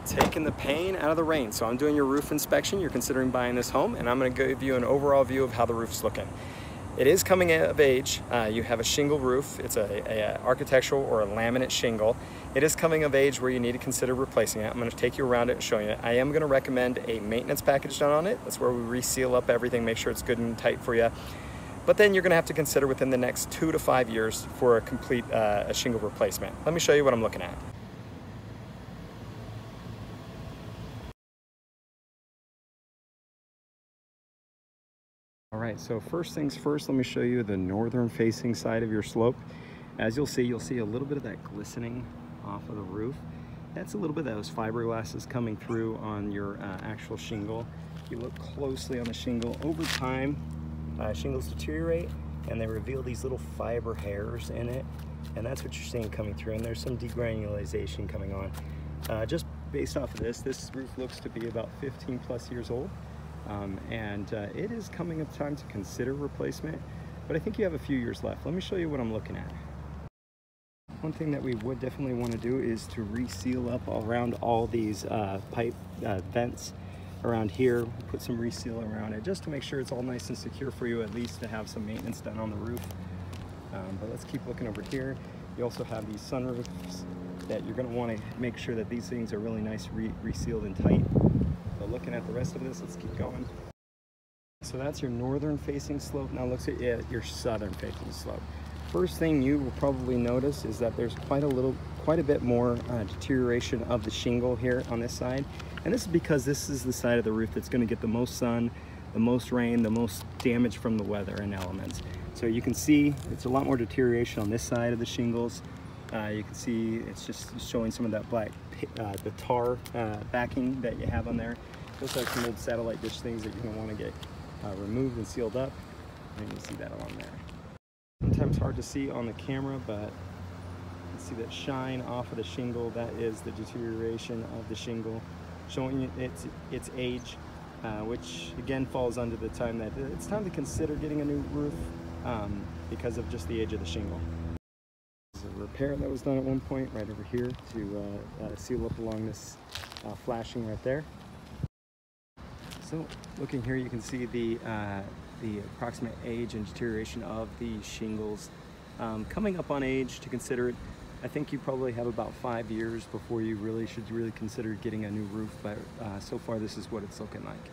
taking the pain out of the rain. So I'm doing your roof inspection. You're considering buying this home, and I'm going to give you an overall view of how the roof's looking. It is coming of age. You have a shingle roof. It's a architectural or a laminate shingle. It is coming of age where you need to consider replacing it. I'm going to take you around it and show you. I am going to recommend a maintenance package done on it. That's where we reseal up everything, make sure it's good and tight for you. But then you're going to have to consider within the next 2 to 5 years for a complete a shingle replacement. Let me show you what I'm looking at. All right, so first things first, let me show you the northern facing side of your slope. As you'll see a little bit of that glistening off of the roof. That's a little bit of those fiberglasses coming through on your actual shingle. If you look closely on the shingle, over time, shingles deteriorate and they reveal these little fiber hairs in it, and that's what you're seeing coming through, and there's some degranulation coming on. Just based off of this roof looks to be about 15 plus years old. It is coming up time to consider replacement, but I think you have a few years left. Let me show you what I'm looking at. One thing that we would definitely want to do is to reseal up around all these pipe vents around here. Put some reseal around it just to make sure it's all nice and secure for you, at least to have some maintenance done on the roof. But let's keep looking over here. You also have these sunroofs that you're going to want to make sure that these things are really nice, resealed and tight. So looking at the rest of this, let's keep going. So that's your northern facing slope. Now let's at your southern facing slope. First thing you will probably notice is that there's quite a bit more deterioration of the shingle here on this side. And this is because this is the side of the roof that's going to get the most sun, the most rain, the most damage from the weather and elements. So you can see it's a lot more deterioration on this side of the shingles. You can see it's just showing some of that black, the tar backing that you have on there. Those are some old satellite dish things that you're going to want to get removed and sealed up. And you can see that along there. Sometimes hard to see on the camera, but you can see that shine off of the shingle. That is the deterioration of the shingle, showing you its age, which again falls under the time that it's time to consider getting a new roof because of just the age of the shingle. There's a repair that was done at one point right over here to seal up along this flashing right there. So looking here, you can see the approximate age and deterioration of the shingles. Coming up on age to consider it, I think you probably have about 5 years before you should consider getting a new roof, but so far this is what it's looking like.